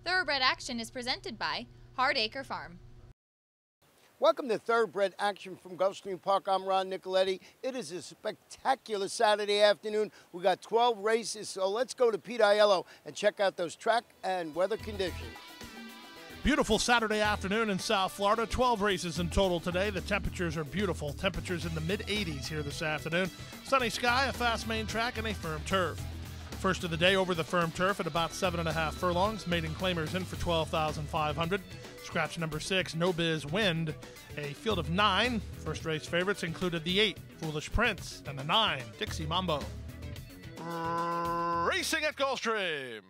Thoroughbred Action is presented by Hardacre Farm. Welcome to Thoroughbred Action from Gulfstream Park. I'm Ron Nicoletti. It is a spectacular Saturday afternoon. We got 12 races, so let's go to Pete Aiello and check out those track and weather conditions. Beautiful Saturday afternoon in South Florida. 12 races in total today. The temperatures are beautiful. Temperatures in the mid-80s here this afternoon. Sunny sky, a fast main track, and a firm turf. First of the day over the firm turf at about 7.5 furlongs. Maiden claimers in for 12,500. Scratch number 6, No Biz Wind. A field of 9. First race favorites included the 8, Foolish Prince, and the 9, Dixie Mambo. Racing at Gulfstream.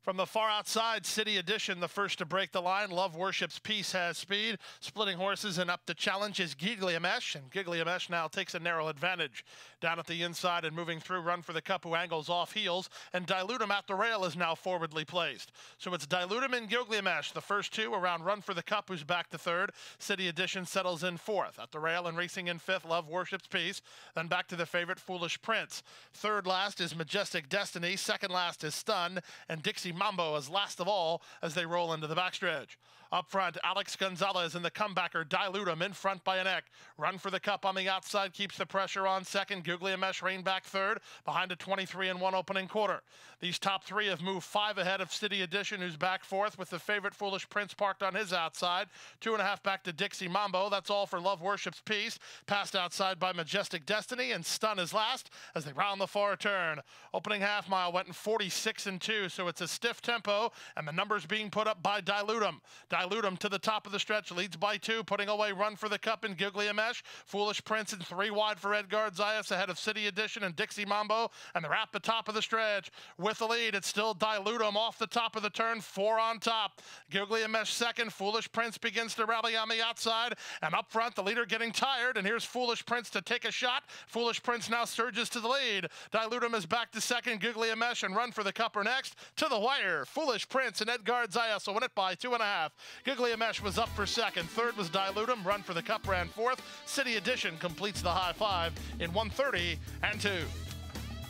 From the far outside, City Edition, the first to break the line. Love Worship's Peace has speed. Splitting horses and up to challenge is Gilgamesh, and Gilgamesh now takes a narrow advantage. Down at the inside and moving through, Run for the Cup, who angles off heels, and Dilutum at the rail is now forwardly placed. So it's Dilutum and Gilgamesh, the first two, around Run for the Cup, who's back to third. City Edition settles in fourth. At the rail and racing in fifth, Love Worship's Peace. Then back to the favorite, Foolish Prince. Third last is Majestic Destiny. Second last is Stun, and Dixie Mambo is last of all as they roll into the backstretch. Up front, Alex Gonzalez and the comebacker Dilutum in front by a neck. Run for the Cup on the outside keeps the pressure on second. Gilgamesh rein back third behind a 23-1 opening quarter. These top three have moved 5 ahead of City Edition, who's back fourth with the favorite Foolish Prince parked on his outside. 2.5 back to Dixie Mambo. That's all for Love Worship's Peace. Passed outside by Majestic Destiny, and Stun is last as they round the far turn. Opening half mile went in 46-2, so it's a stiff tempo, and the numbers being put up by Dilutum. Dilutum to the top of the stretch, leads by 2, putting away Run for the Cup in Gilgamesh. Foolish Prince in 3 wide for Edgard, Zayas ahead of City Edition and Dixie Mambo, and they're at the top of the stretch. With the lead, it's still Dilutum off the top of the turn, 4 on top. Gilgamesh second, Foolish Prince begins to rally on the outside, and up front, the leader getting tired, and here's Foolish Prince to take a shot. Foolish Prince now surges to the lead. Dilutum is back to second, Gilgamesh and Run for the Cup are next. To the wire, Foolish Prince and Edgard, Zayas will win it by 2.5. Gilgamesh was up for second. Third was Dilutum. Run for the Cup ran fourth. City Edition completes the high five in 1:30-2.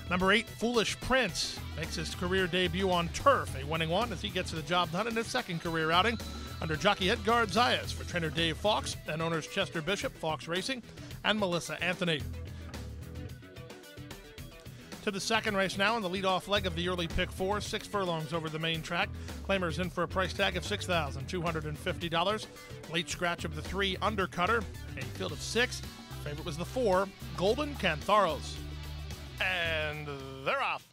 Number 8, Foolish Prince, makes his career debut on turf, a winning one as he gets the job done in his second career outing under jockey Edgard, Zayas for trainer Dave Fox and owners Chester Bishop, Fox Racing, and Melissa Anthony. To the second race now in the leadoff leg of the early pick 4, 6 furlongs over the main track. Claimers in for a price tag of $6,250. Late scratch of the 3, Undercutter, a field of 6. Favorite was the 4, Golden Cantharos. And they're off.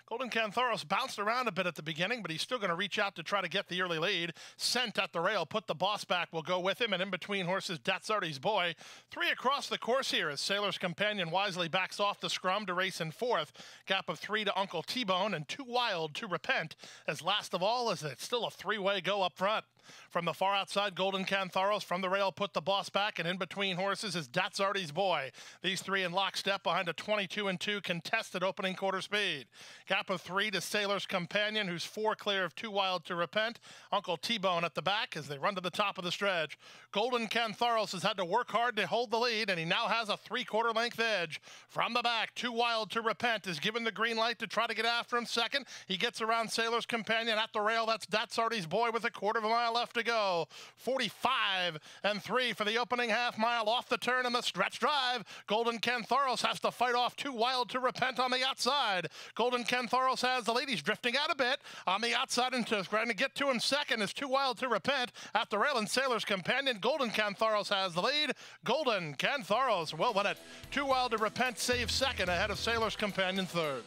Golden Cantharos bounced around a bit at the beginning, but he's still going to reach out to try to get the early lead. Sent at the rail, put the boss back, will go with him, and in between horses, Datsardi's Boy. 3 across the course here as Sailor's Companion wisely backs off the scrum to race in fourth. Gap of 3 to Uncle T-Bone, and Too Wild to Repent, as last of all is it's still a 3-way go up front. From the far outside, Golden Cantharos from the rail put the boss back, and in between horses is Datsardi's Boy. These 3 in lockstep behind a 22-2 contested opening quarter speed. Gap of 3 to Sailor's Companion, who's 4 clear of Too Wild to Repent. Uncle T-Bone at the back as they run to the top of the stretch. Golden Cantharos has had to work hard to hold the lead, and he now has a 3/4 length edge. From the back, Too Wild to Repent is given the green light to try to get after him second. He gets around Sailor's Companion at the rail. That's Datsardi's Boy with a 1/4 mile left to go. 45-3 for the opening half mile off the turn in the stretch drive. Golden Cantharos has to fight off Too Wild to Repent on the outside. Golden Cantharos has the lead. He's drifting out a bit on the outside and trying to get to him second is Too Wild to Repent at the rail and Sailor's Companion. Golden Cantharos has the lead. Golden Cantharos will win it. Too Wild to Repent saves second ahead of Sailor's Companion third.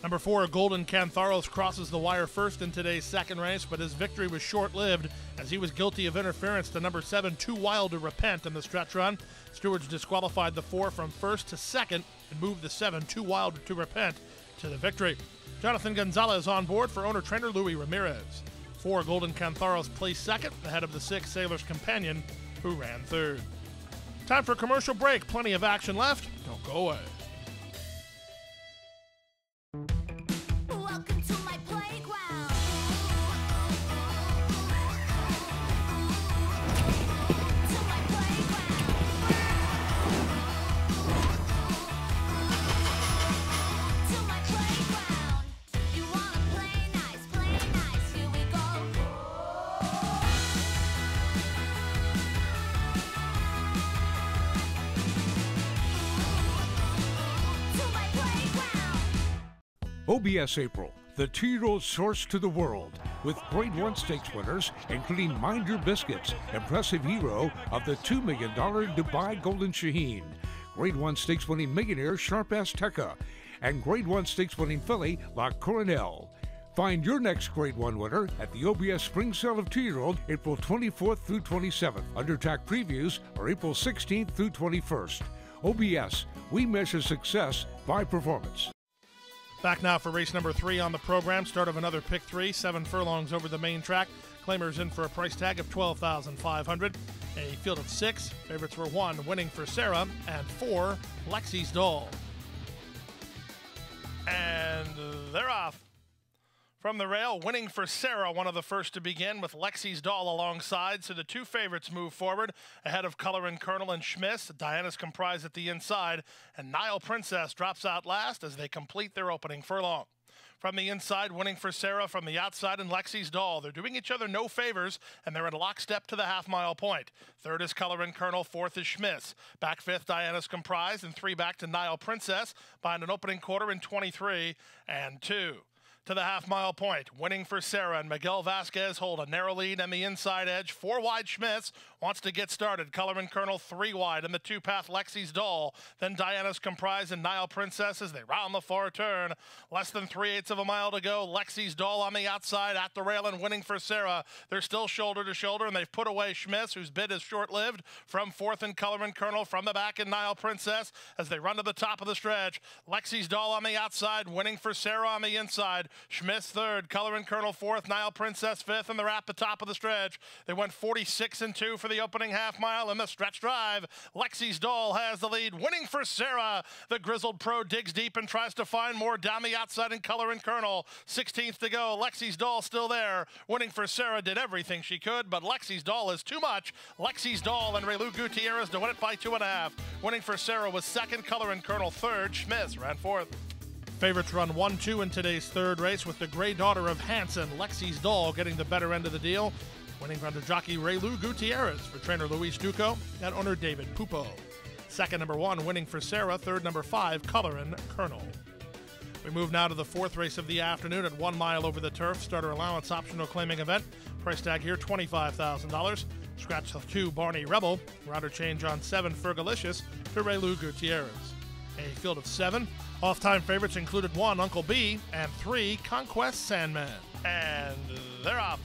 Number 4, Golden Cantharos crosses the wire first in today's second race, but his victory was short-lived as he was guilty of interference to number 7, Too Wild to Repent in the stretch run. Stewards disqualified the 4 from first to second and moved the 7, Too Wild to Repent, to the victory. Jonathan Gonzalez on board for owner-trainer Louis Ramirez. 4, Golden Cantharos placed second ahead of the 6, Sailor's Companion, who ran third. Time for a commercial break. Plenty of action left. Don't go away. Welcome to my playground. To my playground. To my playground. You wanna play nice, here we go. OBS April, the two-year-old source to the world, with Grade 1 stakes winners, including Mind Your Biscuits, impressive hero of the $2 million Dubai Golden Shaheen, Grade 1 stakes winning millionaire Sharp Ass Tekka, and Grade 1 stakes winning filly La Coronel. Find your next Grade 1 winner at the OBS Spring Sale of 2-year-old April 24th through 27th. Undertack previews are April 16th through 21st. OBS, we measure success by performance. Back now for race number 3 on the program. Start of another pick 3, 7 furlongs over the main track. Claimers in for a price tag of $12,500. A field of 6. Favorites were 1, Winning for Sarah, and 4, Lexi's Doll. And they're off. From the rail, Winning for Sarah, one of the first to begin, with Lexi's Doll alongside. So the two favorites move forward ahead of Colorincolonel and Schmiss. Diana's Comprise at the inside, and Nile Princess drops out last as they complete their opening furlong. From the inside, Winning for Sarah. From the outside, and Lexi's Doll. They're doing each other no favors, and they're in lockstep to the half-mile point. Third is Colorincolonel, fourth is Schmiss. Back fifth, Diana's Comprise, and 3 back to Nile Princess behind an opening quarter in 23 and 2. To the half-mile point, Winning for Sarah and Miguel Vasquez hold a narrow lead and the inside edge. 4 wide, Schmitz wants to get started. Colorincolonel 3 wide, and the 2-path Lexi's Doll. Then Diana's Comprise and Nile Princess as they round the far turn. Less than 3/8 of a mile to go. Lexi's Doll on the outside at the rail and Winning for Sarah. They're still shoulder to shoulder, and they've put away Schmitz, whose bid is short-lived. From fourth and Colorincolonel, from the back and Nile Princess as they run to the top of the stretch. Lexi's Doll on the outside, Winning for Sarah on the inside. Schmitz third, Colorincolonel fourth, Nile Princess fifth, and they're at the top of the stretch. They went 46 and 2 for the opening half mile in the stretch drive. Lexi's Doll has the lead. Winning for Sarah. The grizzled pro digs deep and tries to find more down the outside in Colorincolonel. 16th to go. Lexi's Doll still there. Winning for Sarah did everything she could, but Lexi's Doll is too much. Lexi's Doll and Relu Gutierrez to win it by 2.5. Winning for Sarah was second, Colorincolonel third. Schmitz ran fourth. Favorites run 1-2 in today's third race, with the gray daughter of Hanson, Lexi's Doll, getting the better end of the deal, winning under jockey Relu Gutierrez for trainer Luis Duco and owner David Pupo. Second, number 1, Winning for Sarah. Third, number 5, Colorincolonel. We move now to the fourth race of the afternoon at 1 mile over the turf. Starter allowance optional claiming event. Price tag here, $25,000. Scratch the 2, Barney Rebel. Rounder change on 7, Fergalicious to Relu Gutierrez. A field of 7. Off-time favorites included 1, Uncle B, and 3, Conquest Sandman. And they're up.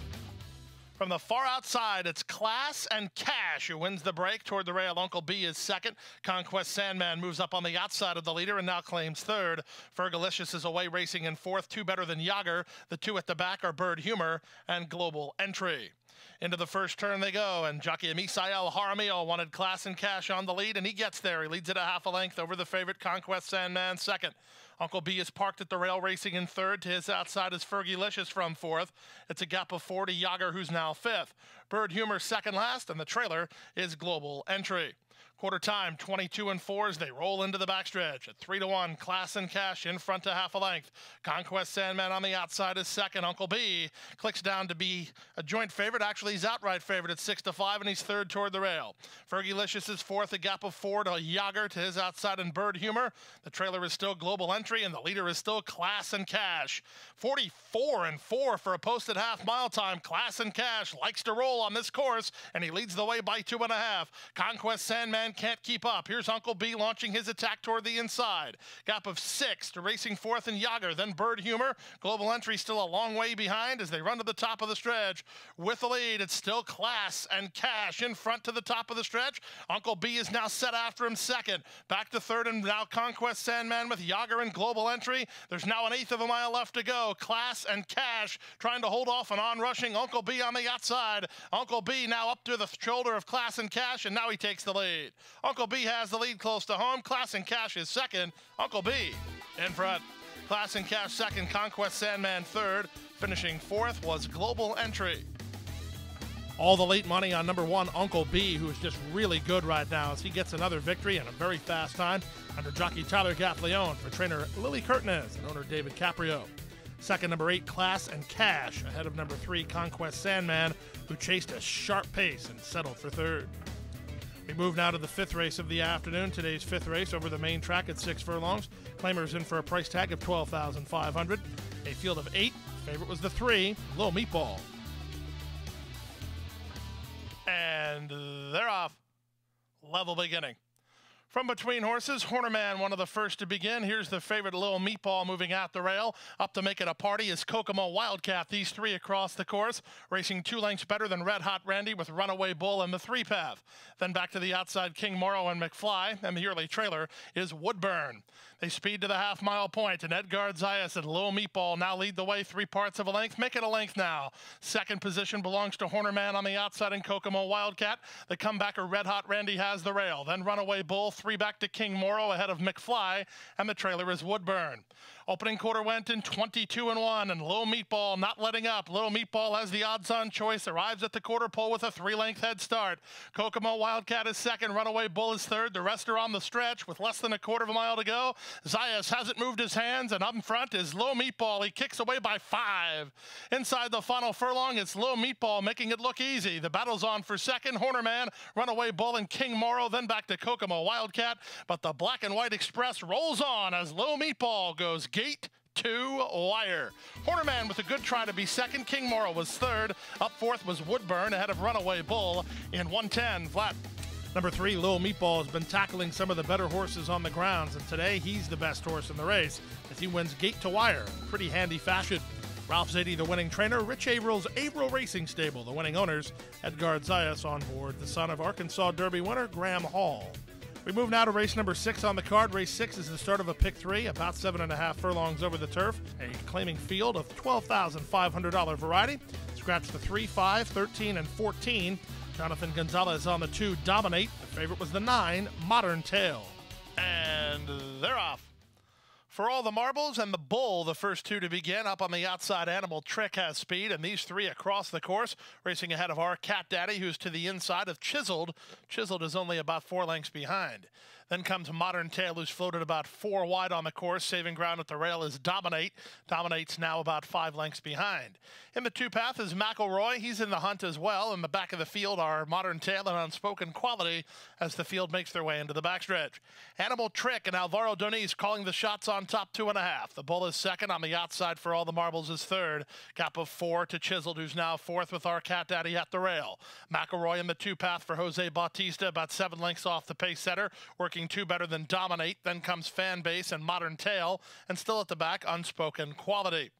From the far outside, it's Class and Cash who wins the break. Toward the rail, Uncle B is second. Conquest Sandman moves up on the outside of the leader and now claims third. Fergalicious is away racing in fourth, 2 better than Yager. The 2 at the back are Bird Humor and Global Entry. Into the first turn they go, and jockey Misael Jaramillo wanted Class and Cash on the lead, and he gets there. He leads it a half a length over the favorite Conquest Sandman second. Uncle B is parked at the rail racing in third. To his outside is Fergalicious from fourth. It's a gap of 4 to Yager, who's now fifth. Bird Humor second last, and the trailer is Global Entry. Quarter time, 22 and 4 as they roll into the backstretch. At 3-1, Class and Cash in front to half a length. Conquest Sandman on the outside is second. Uncle B clicks down to be a joint favorite. Actually, he's outright favorite at 6-5, and he's third toward the rail. Fergalicious is fourth, a gap of 4 to Yager. To his outside and Bird Humor. The trailer is still Global Entry, and the leader is still Class and Cash. 44 and 4 for a posted half mile time. Class and Cash likes to roll on this course, and he leads the way by 2.5. Conquest Sandman can't keep up. Here's Uncle B launching his attack toward the inside. Gap of 6 to racing fourth and Yager, then Bird Humor. Global Entry still a long way behind as they run to the top of the stretch. With the lead, it's still Class and Cash in front to the top of the stretch. Uncle B is now set after him second. Back to third, and now Conquest Sandman with Yager and Global Entry. There's now 1/8 of a mile left to go. Class and Cash trying to hold off an on-rushing Uncle B on the outside. Uncle B now up to the shoulder of Class and Cash, and now he takes the lead. Uncle B has the lead close to home. Class and Cash is second. Uncle B in front. Class and Cash second. Conquest Sandman third. Finishing fourth was Global Entry. All the late money on number 1, Uncle B, who is just really good right now as he gets another victory and a very fast time under jockey Tyler Gaffalione for trainer Lily Curtness and owner David Caprio. Second, number 8, Class and Cash, ahead of number 3, Conquest Sandman, who chased a sharp pace and settled for third. We move now to the fifth race of the afternoon. Today's fifth race over the main track at 6 furlongs. Claimers in for a price tag of $12,500. A field of 8. Favorite was the 3, Little Meatball. And they're off. Level beginning. From between horses, Hornerman, one of the first to begin. Here's the favorite, Little Meatball, moving out the rail. Up to make it a party is Kokomo Wildcat. These three across the course, racing 2 lengths better than Red Hot Randy with Runaway Bull and the 3-path. Then back to the outside, King Morrow and McFly, and the yearly trailer is Woodburn. They speed to the half-mile point, and Edgard, Zayas, and Little Meatball now lead the way 3 parts of a length. Make it a length now. Second position belongs to Hornerman on the outside and Kokomo Wildcat. The comebacker, Red Hot Randy, has the rail. Then Runaway Bull, 3 back to King Morrow ahead of McFly, and the trailer is Woodburn. Opening quarter went in 22-1, and Little Meatball not letting up. Little Meatball has the odds-on choice, arrives at the quarter pole with a 3-length head start. Kokomo Wildcat is second, Runaway Bull is third. The rest are on the stretch with less than a quarter of a mile to go. Zayas hasn't moved his hands, and up in front is Little Meatball. He kicks away by 5. Inside the final furlong, it's Little Meatball making it look easy. The battle's on for second. Hornerman, Runaway Bull, and King Morrow, then back to Kokomo Wildcat. But the Black and White Express rolls on as Little Meatball goes gate to wire. Hornerman with a good try to be second. King Morrow was third. Up fourth was Woodburn ahead of Runaway Bull in 110 flat. Number 3, Little Meatball, has been tackling some of the better horses on the grounds, and today he's the best horse in the race as he wins gate to wire. Pretty handy fashion. Ralph Zadie, the winning trainer. Rich Avrill's Averill Racing Stable, the winning owners. Edgard, Zayas on board, the son of Arkansas Derby winner Graham Hall. We move now to race number 6 on the card. Race 6 is the start of a pick 3, about 7.5 furlongs over the turf. A claiming field of $12,500 variety. Scratch the 3, 5, 13, and 14. Jonathan Gonzalez on the 2, Dominate. The favorite was the 9, Modern Tale. And they're off. For all the marbles and the bull, the first 2 to begin. Up on the outside, Animal Trick has speed, and these 3 across the course, racing ahead of our Cat Daddy, who's to the inside of Chiseled. Chiseled is only about 4 lengths behind. Then comes Modern Tale, who's floated about 4 wide on the course. Saving ground at the rail is Dominate. Dominate's now about 5 lengths behind. In the 2-path is McElroy. He's in the hunt as well. In the back of the field are Modern Tale and Unspoken Quality as the field makes their way into the backstretch. Animal Trick and Alvaro Doniz calling the shots on top, 2.5. The bull is second. On the outside for all the marbles is third. Gap of 4 to Chiseled, who's now fourth with our Cat Daddy at the rail. McElroy in the 2-path for Jose Bautista, about 7 lengths off the pace setter, working 2 better than Dominate. Then comes Fan Base and Modern Tale, and still at the back, Unspoken Quality.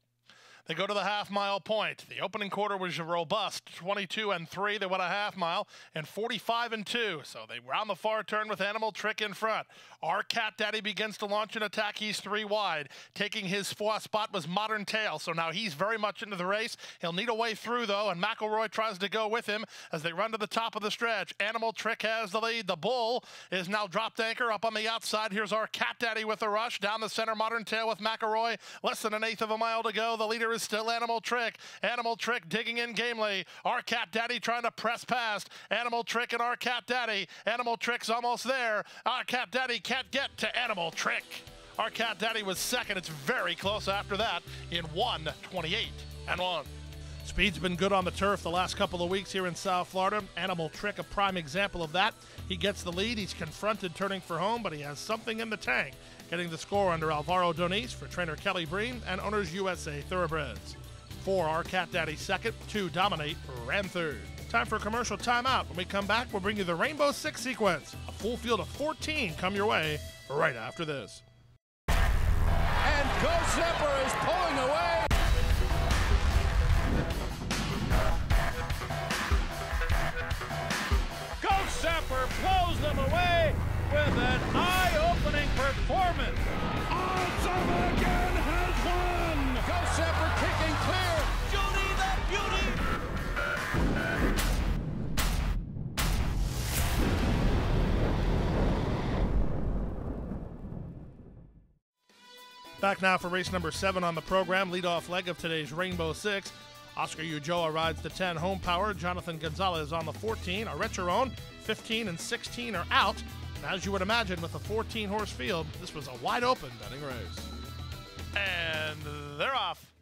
They go to the half-mile point. The opening quarter was robust, 22-3. They went a half-mile, and 45-2. So they round the far turn with Animal Trick in front. Our Cat Daddy begins to launch an attack. He's 3 wide. Taking his spot was Modern Tale, so now he's very much into the race. He'll need a way through, though, and McElroy tries to go with him as they run to the top of the stretch. Animal Trick has the lead. The bull is now dropped anchor up on the outside. Here's our Cat Daddy with a rush. Down the center, Modern Tale with McElroy. Less than 1/8 of a mile to go. The leader is still Animal Trick. Animal Trick digging in gamely. Our Cat Daddy trying to press past. Animal Trick and our Cat Daddy. Animal Trick's almost there. Our Cat Daddy can't get to Animal Trick. Our Cat Daddy was second. It's very close after that in 1:28-1. Speed's been good on the turf the last couple of weeks here in South Florida. Animal Trick, a prime example of that. He gets the lead. He's confronted turning for home, but he has something in the tank. Getting the score under Alvaro Doniz for trainer Kelly Breen and Owners USA Thoroughbreds. 4, our Cat Daddy second, 2, Dominate, ran third. Time for a commercial timeout. When we come back, we'll bring you the Rainbow 6 sequence. A full field of 14 come your way right after this. And Ghost Zepper is pulling away. Ghost Zepper blows them away with an eye-opening performance. Odds again has won. Ghost Zepper kicking clear. Judy the Beauty. Back now for race number 7 on the program. Leadoff leg of today's Rainbow 6. Oscar Ulloa rides the 10 home power. Jonathan Gonzalez on the 14. Arecheron, 15 and 16 are out. And as you would imagine, with a 14-horse field, this was a wide-open betting race. And they're off.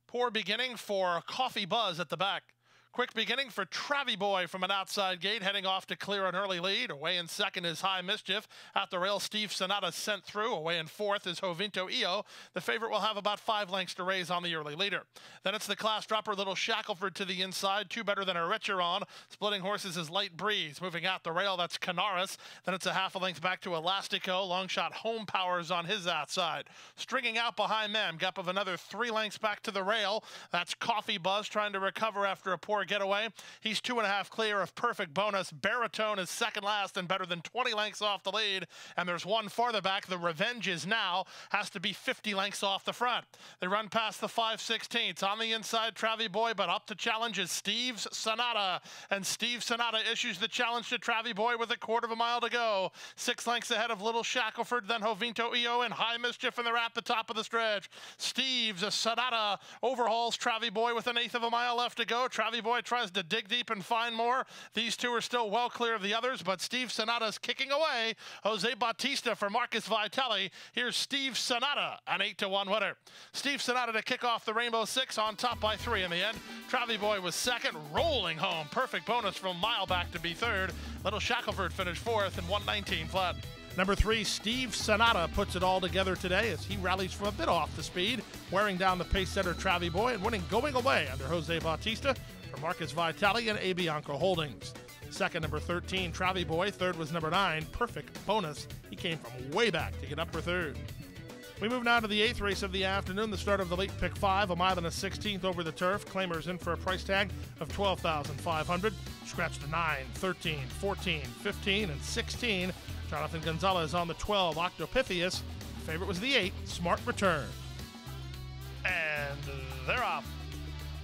Poor beginning for Coffee Buzz at the back. Quick beginning for Travy Boy from an outside gate, heading off to clear an early lead. Away in second is High Mischief. At the rail, Steve Sonata sent through. Away in fourth is Jovinto Io. The favorite will have about 5 lengths to raise on the early leader. Then it's the class dropper, Little Shackleford to the inside. 2 better than a Richeron. Splitting horses is Light Breeze. Moving out the rail, that's Canaris. Then it's a half a length back to Elastico. Long shot Home Powers on his outside. Stringing out behind them, gap of another 3 lengths back to the rail. That's Coffee Buzz trying to recover after a poor getaway. He's 2.5 clear of Perfect Bonus. Baritone is second last and better than 20 lengths off the lead. And there's one farther back. The Revenge is now. Has to be 50 lengths off the front. They run past the 5/16. On the inside, Travy Boy, but up to challenge is Steve's Sonata. And Steve Sonata issues the challenge to Travy Boy with a 1/4 mile to go. 6 lengths ahead of Little Shackleford, then Jovinto Io and High Mischief, and they're at the top of the stretch. Steve's Sonata overhauls Travy Boy with 1/8 mile left to go. Travy Boy tries to dig deep and find more. These two are still well clear of the others, but Steve Sonata's kicking away. Jose Bautista for Marcus Vitale. Here's Steve Sonata, an 8-1 winner. Steve Sonata to kick off the Rainbow Six, on top by 3 in the end. Travy Boy was second, rolling home. Perfect Bonus from a mile back to be third. Little Shackleford finished fourth in 1:19 flat. Number 3, Steve Sonata puts it all together today as he rallies from a bit off the speed, wearing down the pace setter Travy Boy and winning going away under Jose Bautista for Marcus Vitale and A. Bianco Holdings. Second, number 13, Travy Boy. Third was number 9, Perfect Bonus. He came from way back to get up for third. We move now to the 8th race of the afternoon, the start of the late pick 5, a mile and a 16th over the turf. Claimers in for a price tag of $12,500. Scratch to 9, 13, 14, 15, and 16. Jonathan Gonzalez on the 12, Octopithius. Favorite was the 8, Smart Return. And they're off.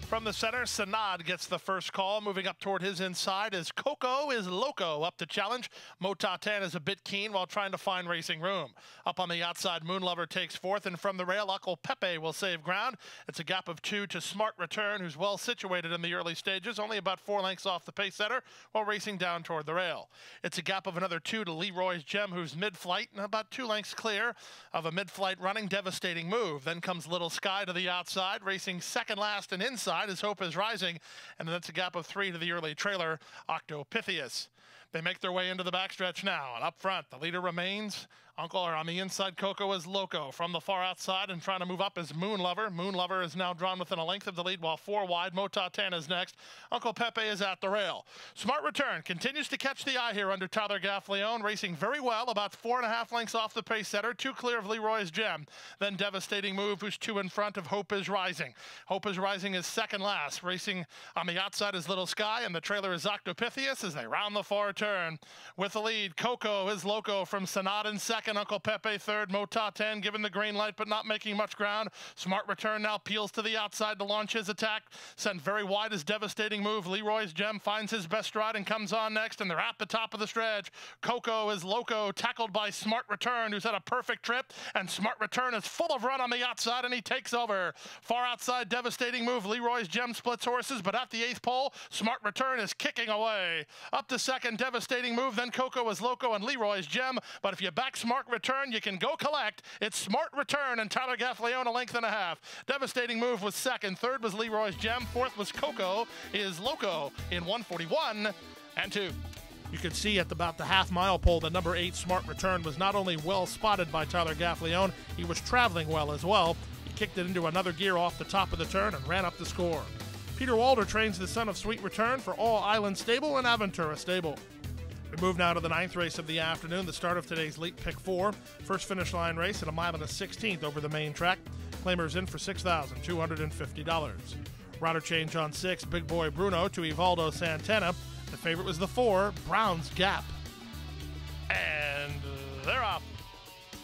From the center, Sanad gets the first call. Moving up toward his inside is Coco is Loco up to challenge. Motatan is a bit keen while trying to find racing room. Up on the outside, Moonlover takes fourth, and from the rail, Uncle Pepe will save ground. It's a gap of 2 to Smart Return, who's well situated in the early stages, only about 4 lengths off the pace setter while racing down toward the rail. It's a gap of another 2 to Leroy's Gem, who's mid-flight and about 2 lengths clear of a mid-flight running Devastating Move. Then comes Little Sky to the outside, racing second last and inside. His Hope is Rising, and that's a gap of 3 to the early trailer, Octopithius. They make their way into the backstretch now, and up front, the leader remains. On the inside, Coco is Loco. From the far outside and trying to move up is Moonlover. Moonlover is now drawn within a length of the lead, while 4 wide. Motatan is next. Uncle Pepe is at the rail. Smart Return continues to catch the eye here under Tyler Gaffalione, racing very well, about 4.5 lengths off the pace setter, 2 clear of Leroy's Gem. Then Devastating Move, who's 2 in front of Hope is Rising. Hope is Rising is second last. Racing on the outside is Little Sky, and the trailer is Octopithius as they round the far turn. With the lead, Coco is Loco from Sanad in second. Uncle Pepe third. Motatan given the green light but not making much ground. Smart Return now peels to the outside to launch his attack. Sent very wide is Devastating Move. Leroy's Gem finds his best stride and comes on next, and they're at the top of the stretch. Coco is Loco, tackled by Smart Return, who's had a perfect trip, and Smart Return is full of run on the outside, and he takes over. Far outside, Devastating Move. Leroy's Gem splits horses, but at the 8th pole, Smart Return is kicking away. Up to second, Devastating Move, then Coco is Loco and Leroy's Gem, but if you back Smart Return, you can go collect. It's Smart Return and Tyler Gaffalione, 1.5 lengths. Devastating Move was second. Third was Leroy's Gem. Fourth was Coco is Loco in 1:41 and 2. You could see at about the half-mile pole that number 8, Smart Return, was not only well spotted by Tyler Gaffalione, he was traveling well as well. He kicked it into another gear off the top of the turn and ran up the score. Peter Walder trains the son of Sweet Return for All Island Stable and Aventura Stable. We move now to the 9th race of the afternoon, the start of today's late pick 4. First finish line race at a mile and a 16th over the main track. Claimers in for $6,250. Rider change on 6, Big Boy Bruno to Evaldo Santana. The favorite was the 4, Brown's Gap. And they're off.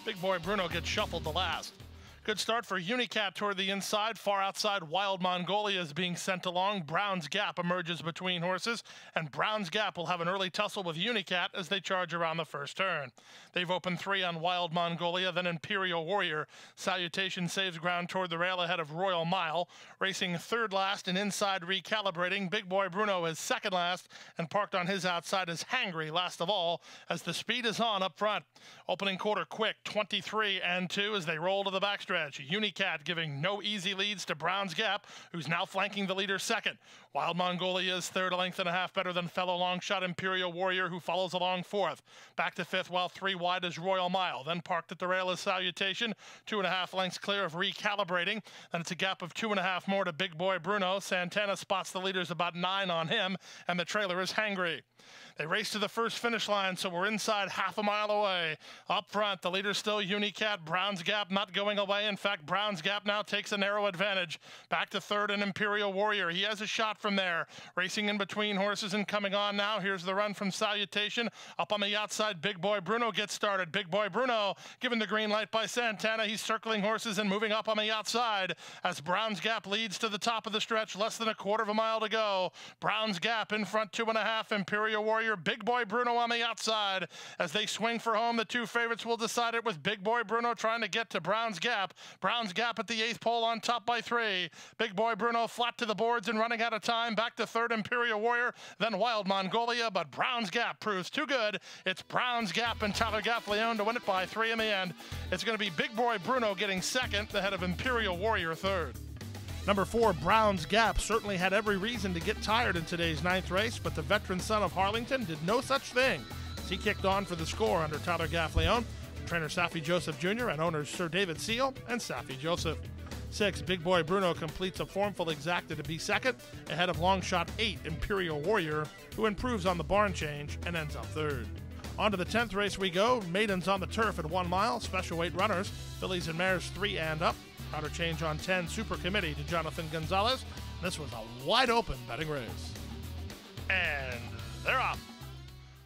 Big Boy Bruno gets shuffled to last. Good start for Unicat toward the inside. Far outside, Wild Mongolia is being sent along. Brown's Gap emerges between horses, and Brown's Gap will have an early tussle with Unicat as they charge around the first turn. They've opened 3 on Wild Mongolia, then Imperial Warrior. Salutation saves ground toward the rail ahead of Royal Mile. Racing third last and inside recalibrating. Big Boy Bruno is second last, and parked on his outside is Hangry last of all as the speed is on up front. Opening quarter quick, 23 and 2 as they roll to the backstretch. backstretch. Unicat giving no easy leads to Brown's Gap, who's now flanking the leader second. Wild Mongolia is third, a length and a half better than fellow long shot Imperial Warrior, who follows along fourth. Back to fifth, while 3 wide is Royal Mile. Then parked at the rail is Salutation, 2.5 lengths clear of Recalibrating. Then it's a gap of 2.5 more to Big Boy Bruno. Santana spots the leaders about 9 on him, and the trailer is Hangry. They race to the first finish line, so we're inside half a mile away. Up front, the leader's still Unicat. Brown's Gap not going away. In fact, Brown's Gap now takes a narrow advantage. Back to third and Imperial Warrior. He has a shot from there. Racing in between horses and coming on now. Here's the run from Salutation. Up on the outside, Big Boy Bruno gets started. Big Boy Bruno given the green light by Santana. He's circling horses and moving up on the outside as Brown's Gap leads to the top of the stretch. Less than a quarter of a mile to go. Brown's Gap in front, 2.5. Imperial Warrior. Big Boy Bruno on the outside. As they swing for home, the 2 favorites will decide it, with Big Boy Bruno trying to get to Brown's Gap. Brown's Gap at the 8th pole on top by 3. Big Boy Bruno flat to the boards and running out of time. Back to third, Imperial Warrior, then Wild Mongolia, but Brown's Gap proves too good. It's Brown's Gap and Tyler Gaffalione to win it by 3 in the end. It's going to be Big Boy Bruno getting second, ahead of Imperial Warrior third. Number 4, Brown's Gap, certainly had every reason to get tired in today's 9th race, but the veteran son of Harlington did no such thing as he kicked on for the score under Tyler Gaffalione, trainer Safi Joseph Jr., and owners Sir David Seal and Safi Joseph. 6, Big Boy Bruno completes a formful exacta to be second, ahead of long shot 8, Imperial Warrior, who improves on the barn change and ends up third. On to the 10th race we go. Maidens on the turf at 1 mile. Special weight runners, fillies and mares 3 and up. Outer change on 10, Supercommittee to Jonathan Gonzalez. This was a wide open betting race. And they're off.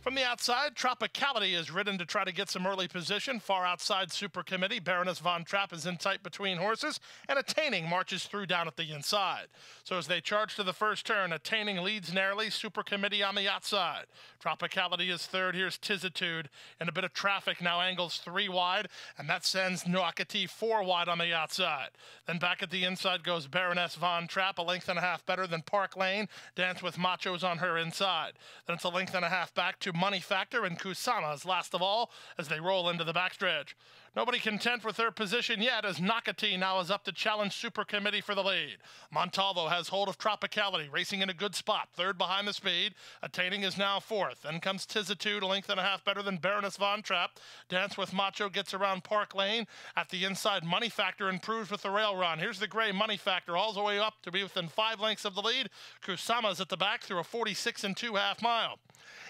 From the outside, Tropicality is ridden to try to get some early position. Far outside, Supercommittee. Baroness Von Trapp is in tight between horses, and Attaining marches through down at the inside. So as they charge to the first turn, Attaining leads narrowly, Supercommittee on the outside. Tropicality is third. Here's Tizitude, and a bit of traffic now angles 3 wide, and that sends Nuakati 4 wide on the outside. Then back at the inside goes Baroness Von Trapp, a length and a half better than Park Lane. Dance with Machos on her inside. Then it's a length and a half back to Money Factor and Kusama's last of all as they roll into the backstretch. Nobody content with their position yet, as Nakati now is up to challenge Supercommittee for the lead. Montalvo has hold of Tropicality, racing in a good spot, third behind the speed. Attaining is now fourth. Then comes Tizitude, a length and a half better than Baroness Von Trapp. Dance with Macho gets around Park Lane. At the inside, Money Factor improves with the rail run. Here's the gray Money Factor, all the way up to be within 5 lengths of the lead. Kusama's at the back through a 46 2/2 mile.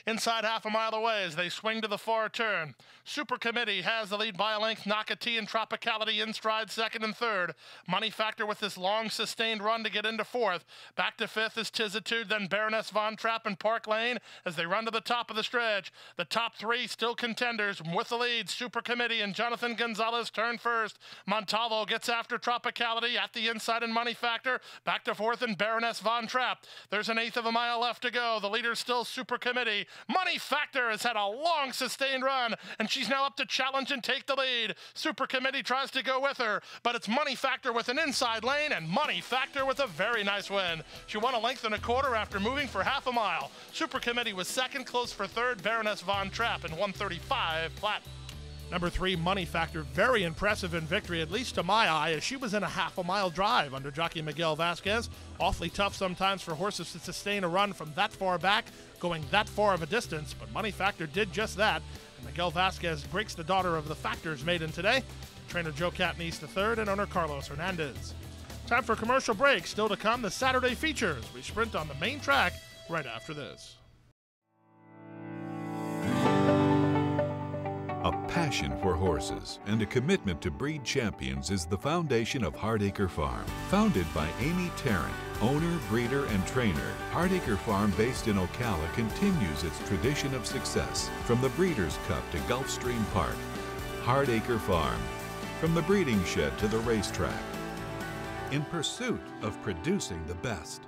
Inside half a mile away as they swing to the far turn. Supercommittee has the lead by a length. Nakati and Tropicality in stride second and third. Money Factor with this long sustained run to get into fourth. Back to fifth is Tizitude, then Baroness Von Trapp and Park Lane as they run to the top of the stretch. The top 3 still contenders with the lead. Supercommittee and Jonathan Gonzalez turn first. Montalvo gets after Tropicality at the inside and Money Factor. Back to fourth and Baroness Von Trapp. There's an 1/8 of a mile left to go. The leader's still Supercommittee. Money Factor has had a long sustained run, and she's now up to challenge and take the lead. Supercommittee tries to go with her, but it's Money Factor with an inside lane, and Money Factor with a very nice win. She won a length and a quarter after moving for half a mile. Supercommittee was second, close for third. Baroness Von Trapp in 1:35 flat. Number 3, Money Factor, very impressive in victory, at least to my eye, as she was in a half a mile drive under jockey Miguel Vasquez. Awfully tough sometimes for horses to sustain a run from that far back, going that far of a distance, but Money Factor did just that. And Miguel Vasquez breaks the daughter of the Factors maiden today. Trainer Joe Katniss III and owner Carlos Hernandez. Time for a commercial break. Still to come, the Saturday features. We sprint on the main track right after this. A passion for horses and a commitment to breed champions is the foundation of Hardacre Farm. Founded by Amy Tarrant, owner, breeder, and trainer, Hardacre Farm, based in Ocala, continues its tradition of success from the Breeders' Cup to Gulfstream Park. Hardacre Farm, from the breeding shed to the racetrack, in pursuit of producing the best.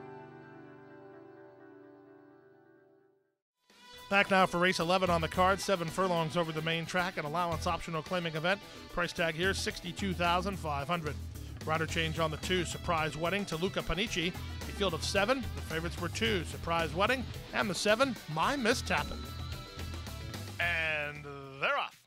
Back now for race 11 on the card. 7 furlongs over the main track. An allowance optional claiming event. Price tag here, $62,500. Rider change on the 2, Surprise Wedding to Luca Panici. A field of 7. The favorites were 2, Surprise Wedding, and the 7, My Miss Tapit. And they're off.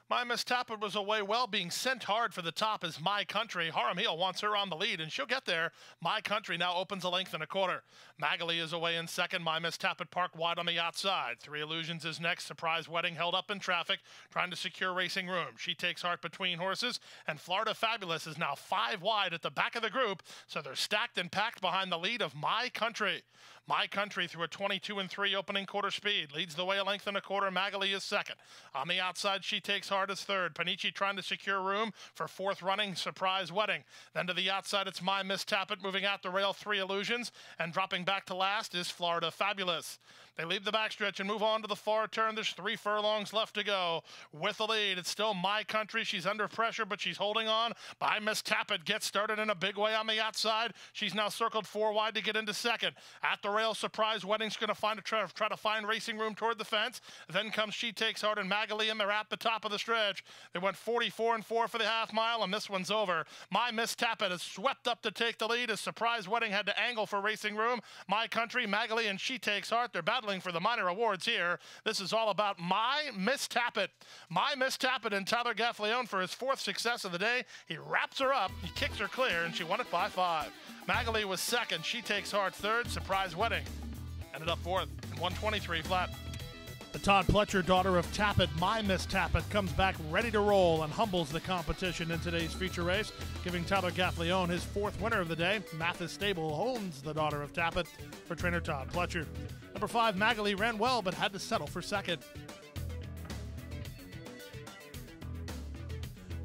My Miss Tapit was away well, being sent hard for the top is My Country. Jaramillo wants her on the lead, and she'll get there. My Country now opens a length and a quarter. Magalie is away in second. My Miss Tapit parked wide on the outside. Three Illusions is next. Surprise Wedding held up in traffic, trying to secure racing room. She takes heart between horses, and Florida Fabulous is now 5 wide at the back of the group, so they're stacked and packed behind the lead of My Country. My Country through a 22-3 opening quarter speed leads the way a length and a quarter. Magalie is second. On the outside, She Takes Heart is third. Panici trying to secure room for fourth running. Surprise Wedding. Then to the outside, it's My Miss Tapit moving out the rail. Three Illusions, and dropping back to last is Florida Fabulous. They leave the backstretch and move on to the far turn. There's 3 furlongs left to go. With the lead, it's still My Country. She's under pressure, but she's holding on. My Miss Tapit gets started in a big way on the outside. She's now circled 4 wide to get into second. At the rail, Surprise Wedding's going to try to find racing room toward the fence. Then comes She Takes Heart and Magalie, and they're at the top of the stretch. They went 44-4 for the half mile, and this one's over. My Miss Tapit is swept up to take the lead as Surprise Wedding had to angle for racing room. My Country, Magalie, and She Takes Heart, they're battling for the minor awards here. This is all about My Miss Tapit. My Miss Tapit and Tyler Gaffalione for his 4th success of the day. He wraps her up, he kicks her clear, and she won it by 5. Magalie was second. She Takes Heart third. Surprise Wedding ended up 4th in 123 flat. The Todd Pletcher daughter of Tapit, My Miss Tapit, comes back ready to roll and humbles the competition in today's feature race, giving Tyler Gaffalione his 4th winner of the day. Mathis Stable owns the daughter of Tapit for trainer Todd Pletcher. Number 5, Magalie, ran well but had to settle for second.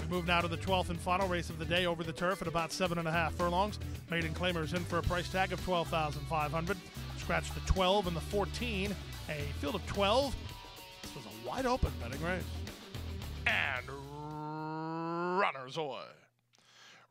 We move now to the 12th and final race of the day over the turf at about 7.5 furlongs. Maiden Claimers in for a price tag of $12,500. Scratch the 12 and the 14. A field of 12. This was a wide open betting race. And runners away.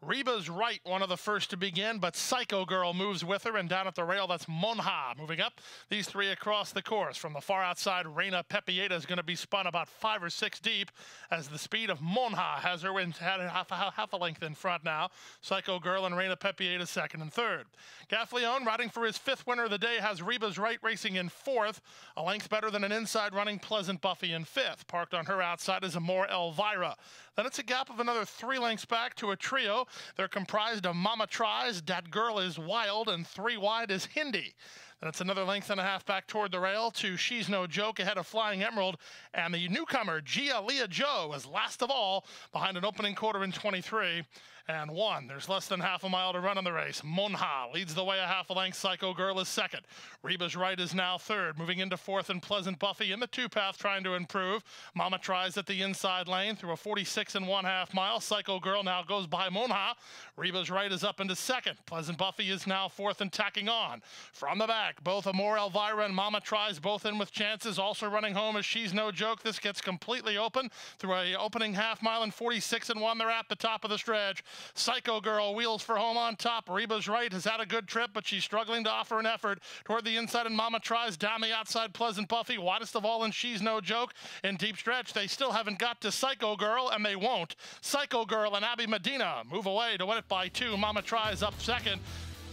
Reba's right, one of the first to begin, but Psycho Girl moves with her, and down at the rail, that's Momma moving up. These 3 across the course. From the far outside, Reina Pepieta is going to be spun about 5 or 6 deep as the speed of Momma has her had half a length in front now. Psycho Girl and Reina Pepieta second and third. Gaffalione, riding for his 5th winner of the day, has Reba's right racing in 4th, a length better than an inside running Pleasant Buffy in 5th. Parked on her outside is Amor Elvira. Then it's a gap of another 3 lengths back to a trio. They're comprised of Momma Tries, Dat Girl Is Wild, and 3 wide is Hindi. Then it's another length and a half back toward the rail to She's No Joke ahead of Flying Emerald. And the newcomer, Gia Leah Joe, is last of all behind an opening quarter in 23 and 1. There's less than half a mile to run in the race. Momma leads the way a half a length. Psycho Girl is second. Reba's right is now third. Moving into 4th and Pleasant Buffy in the 2-path trying to improve. Momma Tries at the inside lane through a 46 1/2 mile. Psycho Girl now goes by Momma. Reba's right is up into second. Pleasant Buffy is now 4th and tacking on. From the back, both Amor Elvira and Momma Tries both in with chances. Also running home is She's No Joke. This gets completely open through a opening half mile in 46 1. They're at the top of the stretch. Psycho Girl wheels for home on top. Reba's right has had a good trip, but she's struggling to offer an effort toward the inside, and Momma Tries down the outside. Pleasant Buffy widest of all, and She's No Joke in deep stretch. They still haven't got to Psycho Girl, and they won't. Psycho Girl and Abby Medina move away to win it by 2. Momma Tries up second.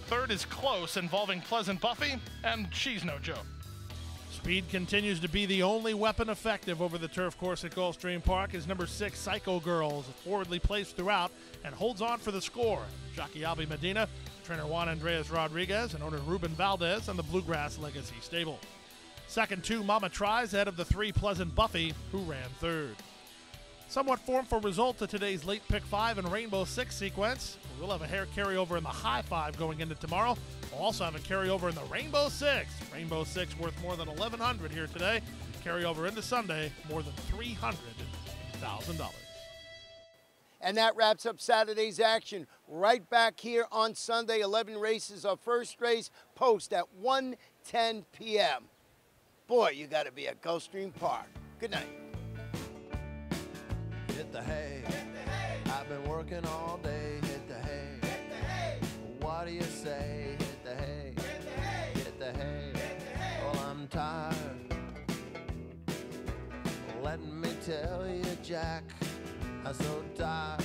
Third is close, involving Pleasant Buffy and She's No Joke. Speed continues to be the only weapon effective over the turf course at Gulfstream Park as number 6, Psycho Girl, is forwardly placed throughout and holds on for the score. Jockey Abby Medina, trainer Juan Andreas Rodriguez, and owner Ruben Valdez and the Bluegrass Legacy Stable. Second 2, Momma Tries ahead of the 3, Pleasant Buffy, who ran third. Somewhat formful result to today's late pick 5 and Rainbow 6 sequence. We'll have a hair carryover in the high 5 going into tomorrow. We'll also have a carryover in the Rainbow 6. Rainbow 6 worth more than $1,100 here today. Carryover into Sunday, more than $300,000. And that wraps up Saturday's action. Right back here on Sunday, 11 races. Our first race post at 1:10 p.m. Boy, you got to be at Gulfstream Park. Good night. Hit the hay. I've been working all day. Hit the hay. What do you say? Hit the hay. Hit the hay. Well, I'm tired. Let me tell you, Jack, I'm so tired.